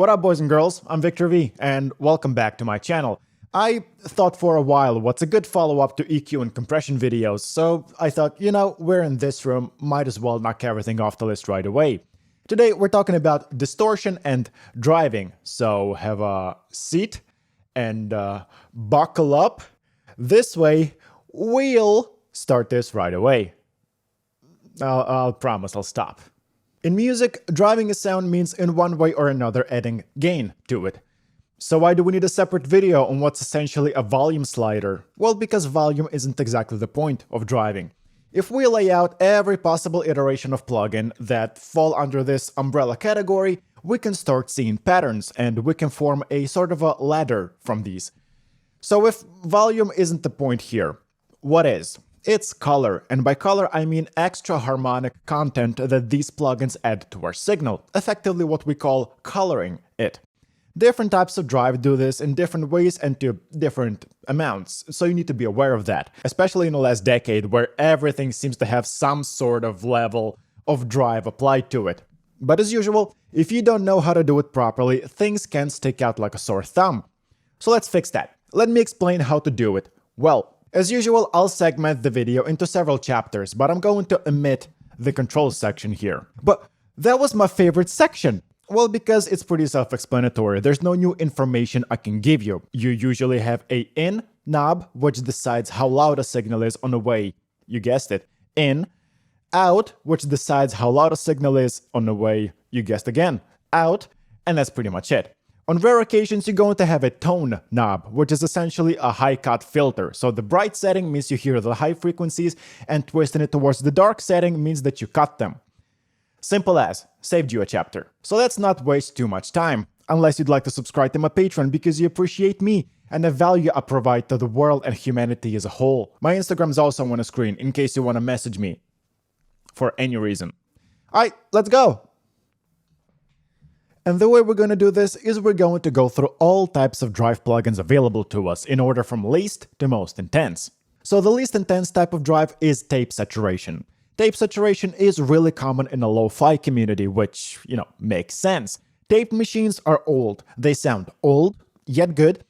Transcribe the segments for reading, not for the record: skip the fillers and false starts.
What up, boys and girls? I'm Victor V, and welcome back to my channel. I thought for a while what's a good follow-up to EQ and compression videos, so I thought, we're in this room, might as well knock everything off the list right away. Today we're talking about distortion and driving, so have a seat and buckle up. This way, we'll start this right away. I'll promise I'll stop. In music, driving a sound means in one way or another adding gain to it. So why do we need a separate video on what's essentially a volume slider? Well, because volume isn't exactly the point of driving. If we lay out every possible iteration of plugin that fall under this umbrella category, we can start seeing patterns, and we can form a sort of a ladder from these. So if volume isn't the point here, what is? It's color, and by color I mean extra harmonic content that these plugins add to our signal, effectively what we call coloring it. Different types of drive do this in different ways and to different amounts, so you need to be aware of that, especially in the last decade where everything seems to have some sort of level of drive applied to it. But as usual, if you don't know how to do it properly, things can stick out like a sore thumb. So let's fix that. Let me explain how to do it. Well, as usual, I'll segment the video into several chapters, but I'm going to omit the controls section here. But that was my favorite section. Well, because it's pretty self-explanatory. There's no new information I can give you. You usually have a in knob, which decides how loud a signal is on the way, you guessed it, in, out, which decides how loud a signal is on the way, you guessed again, out, and that's pretty much it. On rare occasions, you're going to have a tone knob, which is essentially a high-cut filter. So the bright setting means you hear the high frequencies, and twisting it towards the dark setting means that you cut them. Simple as, saved you a chapter. So let's not waste too much time, unless you'd like to subscribe to my Patreon because you appreciate me and the value I provide to the world and humanity as a whole. My Instagram is also on the screen, in case you want to message me. For any reason. Alright, let's go! And the way we're going to do this is we're going to go through all types of drive plugins available to us in order from least to most intense. So the least intense type of drive is tape saturation. Tape saturation is really common in the lo-fi community, which, makes sense. Tape machines are old. They sound old, yet good.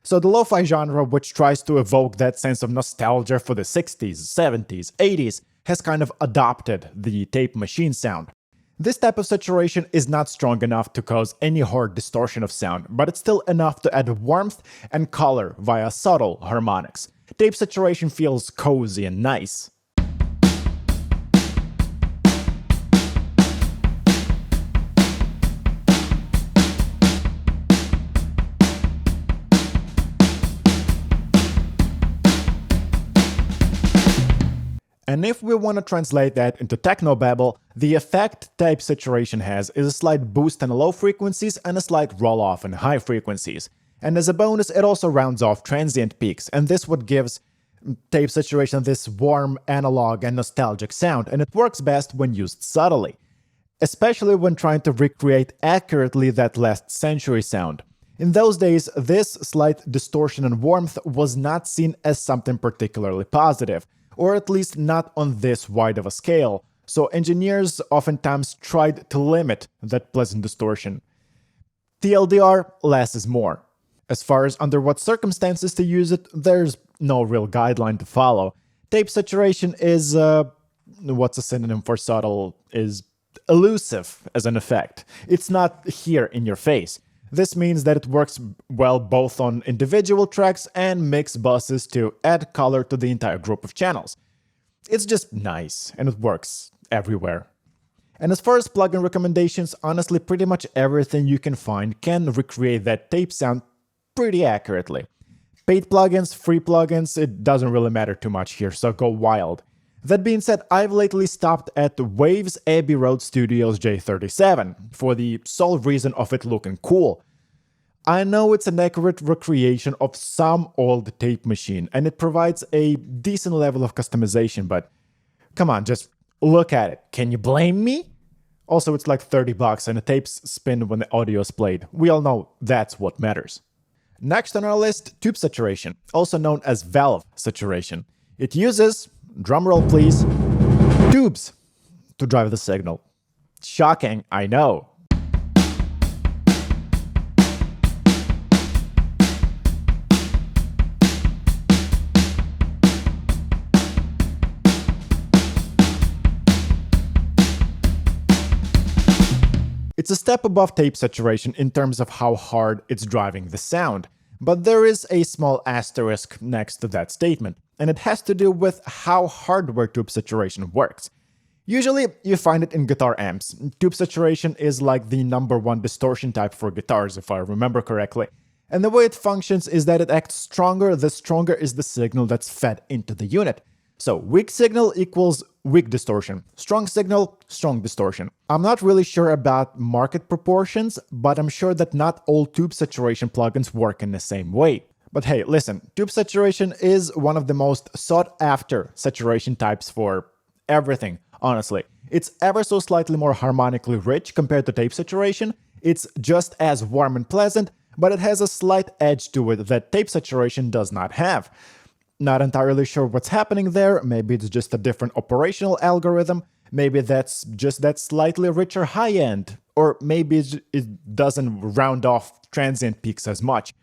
So the lo-fi genre, which tries to evoke that sense of nostalgia for the 60s, 70s, 80s, has kind of adopted the tape machine sound. This type of saturation is not strong enough to cause any hard distortion of sound, but it's still enough to add warmth and color via subtle harmonics. Tape saturation feels cozy and nice. And if we want to translate that into technobabble, the effect tape saturation has is a slight boost in low frequencies and a slight roll-off in high frequencies. And as a bonus, it also rounds off transient peaks, and this what gives tape saturation this warm, analog, and nostalgic sound, and it works best when used subtly, especially when trying to recreate accurately that last century sound. In those days, this slight distortion and warmth was not seen as something particularly positive, or at least not on this wide of a scale, so engineers oftentimes tried to limit that pleasant distortion. TLDR, less is more. As far as under what circumstances to use it, there's no real guideline to follow. Tape saturation is, what's a synonym for subtle, is elusive as an effect. It's not here in your face. This means that it works well both on individual tracks and mix buses to add color to the entire group of channels. It's just nice, and it works everywhere. And as far as plugin recommendations, honestly pretty much everything you can find can recreate that tape sound pretty accurately. Paid plugins, free plugins, it doesn't really matter too much here, so go wild. That being said, I've lately stopped at Waves Abbey Road Studios J37 for the sole reason of it looking cool. I know it's an accurate recreation of some old tape machine and it provides a decent level of customization, but come on, just look at it. Can you blame me? Also, it's like $30 and the tapes spin when the audio is played. We all know that's what matters. Next on our list, tube saturation, also known as valve saturation. It uses, drumroll please, tubes to drive the signal. Shocking, I know. It's a step above tape saturation in terms of how hard it's driving the sound. But there is a small asterisk next to that statement, and it has to do with how hardware tube saturation works. Usually, you find it in guitar amps. Tube saturation is like the #1 distortion type for guitars, if I remember correctly. And the way it functions is that it acts stronger the stronger is the signal that's fed into the unit. So weak signal equals weak distortion, strong signal, strong distortion. I'm not really sure about market proportions, but I'm sure that not all tube saturation plugins work in the same way. But hey, listen, tube saturation is one of the most sought after saturation types for everything, honestly. It's ever so slightly more harmonically rich compared to tape saturation. It's just as warm and pleasant, but it has a slight edge to it that tape saturation does not have. Not entirely sure what's happening there. Maybe it's just a different operational algorithm. Maybe that's just that slightly richer high end. Or maybe it doesn't round off transient peaks as much.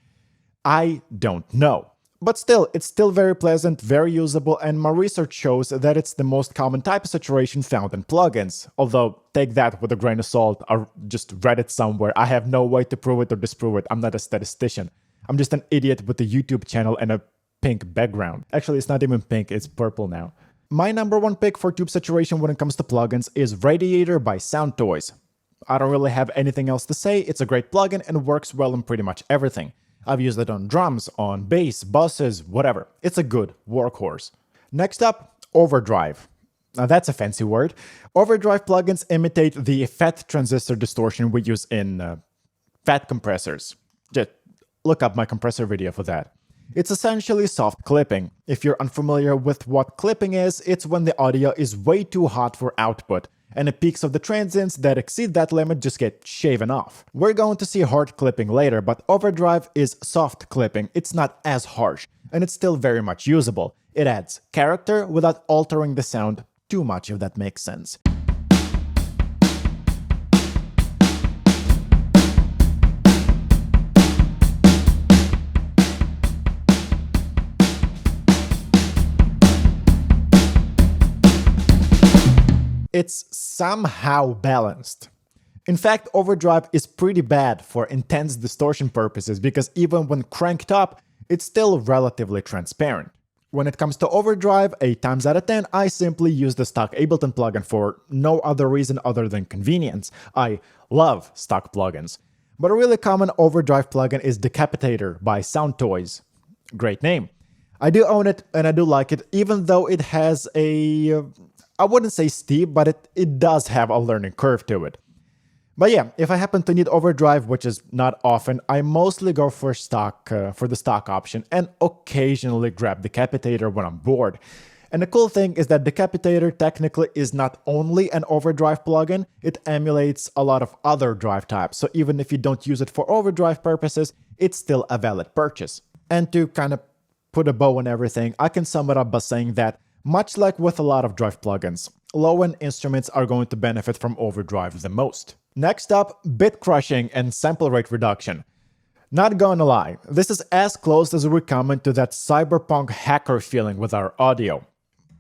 I don't know. But still, it's still very pleasant, very usable, and my research shows that it's the most common type of saturation found in plugins. Although, take that with a grain of salt, I just read it somewhere. I have no way to prove it or disprove it. I'm not a statistician. I'm just an idiot with a YouTube channel and a pink background. Actually, it's not even pink, it's purple now. My #1 pick for tube saturation when it comes to plugins is Radiator by Soundtoys. I don't really have anything else to say. It's a great plugin and works well in pretty much everything. I've used it on drums, on bass, buses, whatever. It's a good workhorse. Next up, Overdrive. Now that's a fancy word. Overdrive plugins imitate the FET transistor distortion we use in FET compressors. Just look up my compressor video for that. It's essentially soft clipping. If you're unfamiliar with what clipping is, it's when the audio is way too hot for output, and the peaks of the transients that exceed that limit just get shaven off. We're going to see hard clipping later, but Overdrive is soft clipping. It's not as harsh, and it's still very much usable. It adds character without altering the sound too much, if that makes sense. It's somehow balanced. In fact, Overdrive is pretty bad for intense distortion purposes because even when cranked up, it's still relatively transparent. When it comes to Overdrive, 8 times out of 10, I simply use the stock Ableton plugin for no other reason other than convenience. I love stock plugins. But a really common Overdrive plugin is Decapitator by Soundtoys. Great name. I do own it and I do like it, even though it has I wouldn't say steep, but it does have a learning curve to it. But yeah, if I happen to need Overdrive, which is not often, I mostly go for the stock option and occasionally grab Decapitator when I'm bored. And the cool thing is that Decapitator technically is not only an Overdrive plugin, it emulates a lot of other drive types, so even if you don't use it for Overdrive purposes, it's still a valid purchase. And to kind of put a bow on everything, I can sum it up by saying that much like with a lot of drive plugins, low-end instruments are going to benefit from Overdrive the most. Next up, bit crushing and sample rate reduction. Not gonna lie, this is as close as we're coming to that cyberpunk hacker feeling with our audio.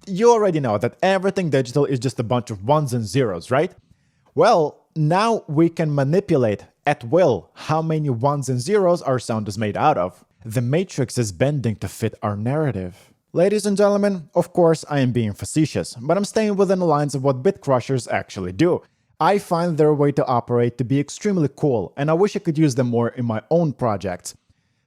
You already know that everything digital is just a bunch of ones and zeros, right? Well, now we can manipulate at will how many ones and zeros our sound is made out of. The matrix is bending to fit our narrative. Ladies and gentlemen, of course I am being facetious, but I'm staying within the lines of what bit crushers actually do. I find their way to operate to be extremely cool, and I wish I could use them more in my own projects.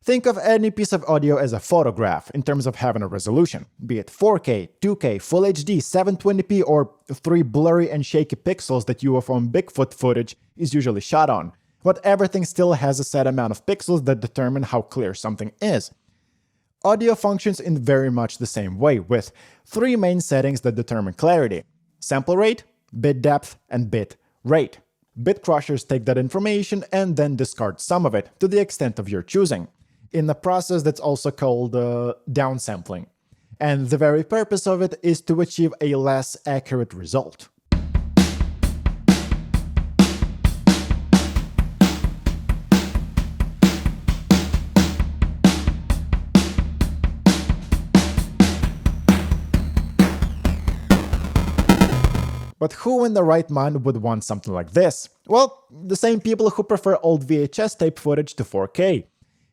Think of any piece of audio as a photograph in terms of having a resolution, be it 4K, 2K, Full HD, 720p, or 3 blurry and shaky pixels that UFO Bigfoot footage is usually shot on. But everything still has a set amount of pixels that determine how clear something is. Audio functions in very much the same way, with 3 main settings that determine clarity: sample rate, bit depth, and bit rate. Bit crushers take that information and then discard some of it, to the extent of your choosing, in a process that's also called downsampling. And the very purpose of it is to achieve a less accurate result. But who in their right mind would want something like this? Well, the same people who prefer old VHS tape footage to 4K.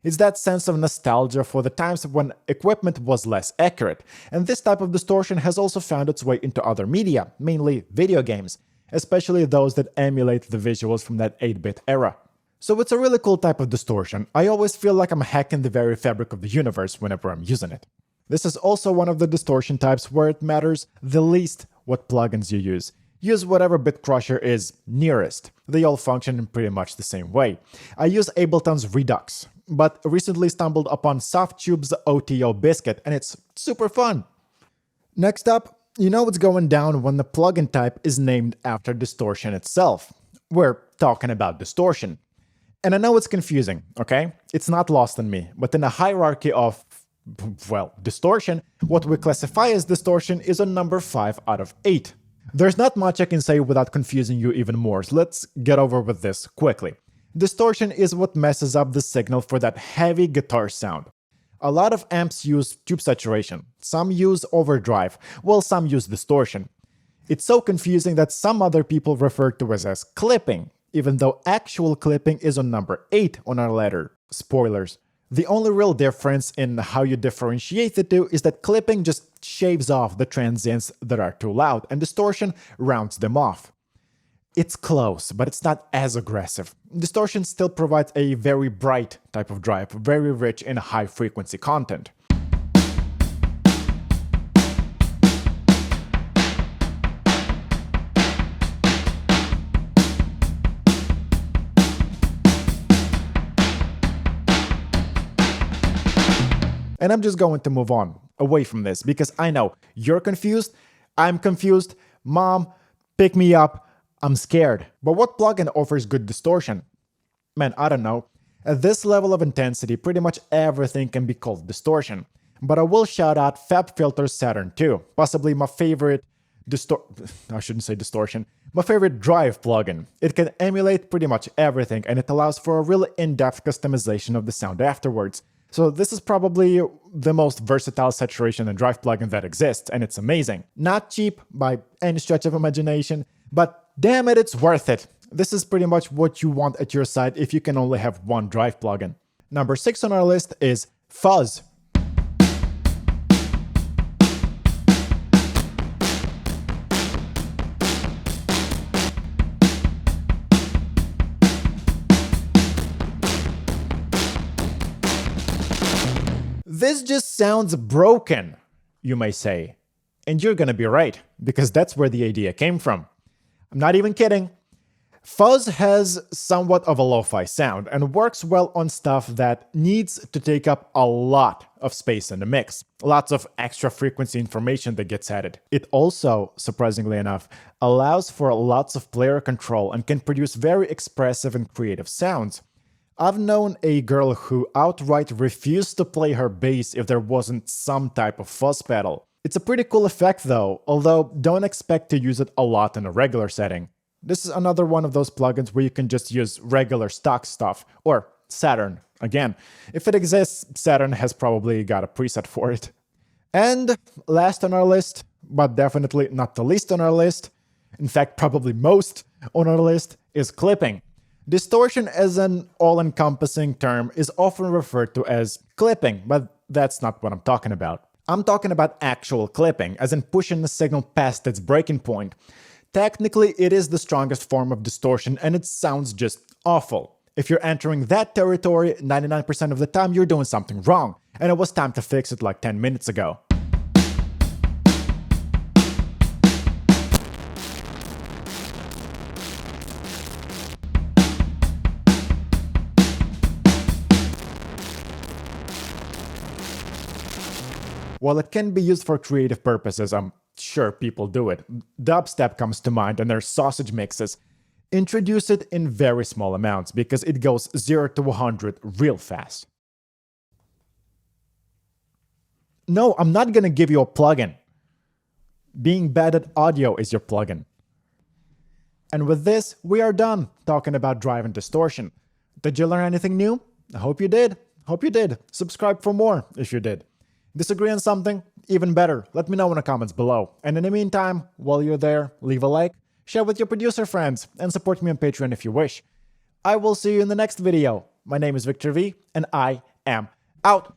It's that sense of nostalgia for the times when equipment was less accurate, and this type of distortion has also found its way into other media, mainly video games, especially those that emulate the visuals from that 8-bit era. So it's a really cool type of distortion. I always feel like I'm hacking the very fabric of the universe whenever I'm using it. This is also one of the distortion types where it matters the least what plugins you use. Use whatever bit crusher is nearest. They all function in pretty much the same way. I use Ableton's Redux, but recently stumbled upon Softtube's OTO Biscuit, and it's super fun. Next up, you know what's going down when the plugin type is named after distortion itself. We're talking about distortion. And I know it's confusing, okay? It's not lost on me, but in a hierarchy of, well, distortion, what we classify as distortion is a number 5 out of 8. There's not much I can say without confusing you even more, so let's get over with this quickly. Distortion is what messes up the signal for that heavy guitar sound. A lot of amps use tube saturation, some use overdrive, while some use distortion. It's so confusing that some other people refer to it as clipping, even though actual clipping is on number 8 on our ladder. Spoilers. The only real difference in how you differentiate the two is that clipping just shaves off the transients that are too loud, and distortion rounds them off. It's close, but it's not as aggressive. Distortion still provides a very bright type of drive, very rich in high-frequency content. And I'm just going to move on, away from this, because I know you're confused, I'm confused, Mom, pick me up, I'm scared. But what plugin offers good distortion? Man, I don't know. At this level of intensity, pretty much everything can be called distortion. But I will shout out FabFilter's Saturn 2, possibly my favorite I shouldn't say distortion, my favorite drive plugin. It can emulate pretty much everything, and it allows for a really in-depth customization of the sound afterwards. So this is probably the most versatile saturation and drive plugin that exists, and it's amazing. Not cheap by any stretch of imagination, but damn it, it's worth it. This is pretty much what you want at your side if you can only have one drive plugin. Number 6 on our list is Fuzz. This just sounds broken, you may say. And you're gonna be right, because that's where the idea came from. I'm not even kidding. Fuzz has somewhat of a lo-fi sound and works well on stuff that needs to take up a lot of space in the mix. Lots of extra frequency information that gets added. It also, surprisingly enough, allows for lots of player control and can produce very expressive and creative sounds. I've known a girl who outright refused to play her bass if there wasn't some type of fuzz pedal. It's a pretty cool effect though, although don't expect to use it a lot in a regular setting. This is another one of those plugins where you can just use regular stock stuff, or Saturn. Again, if it exists, Saturn has probably got a preset for it. And last on our list, but definitely not the least on our list, in fact probably most on our list, is clipping. Distortion as an all-encompassing term is often referred to as clipping, but that's not what I'm talking about. I'm talking about actual clipping, as in pushing the signal past its breaking point. Technically, it is the strongest form of distortion, and it sounds just awful. If you're entering that territory, 99% of the time you're doing something wrong, and it was time to fix it like 10 minutes ago. While it can be used for creative purposes, I'm sure people do it. Dubstep comes to mind and their sausage mixes. Introduce it in very small amounts because it goes 0 to 100 real fast. No, I'm not gonna give you a plugin. Being bad at audio is your plugin. And with this, we are done talking about drive and distortion. Did you learn anything new? I hope you did. Hope you did. Subscribe for more if you did. Disagree on something? Even better, let me know in the comments below. And in the meantime, while you're there, leave a like, share with your producer friends, and support me on Patreon if you wish. I will see you in the next video. My name is Victor V, and I am out.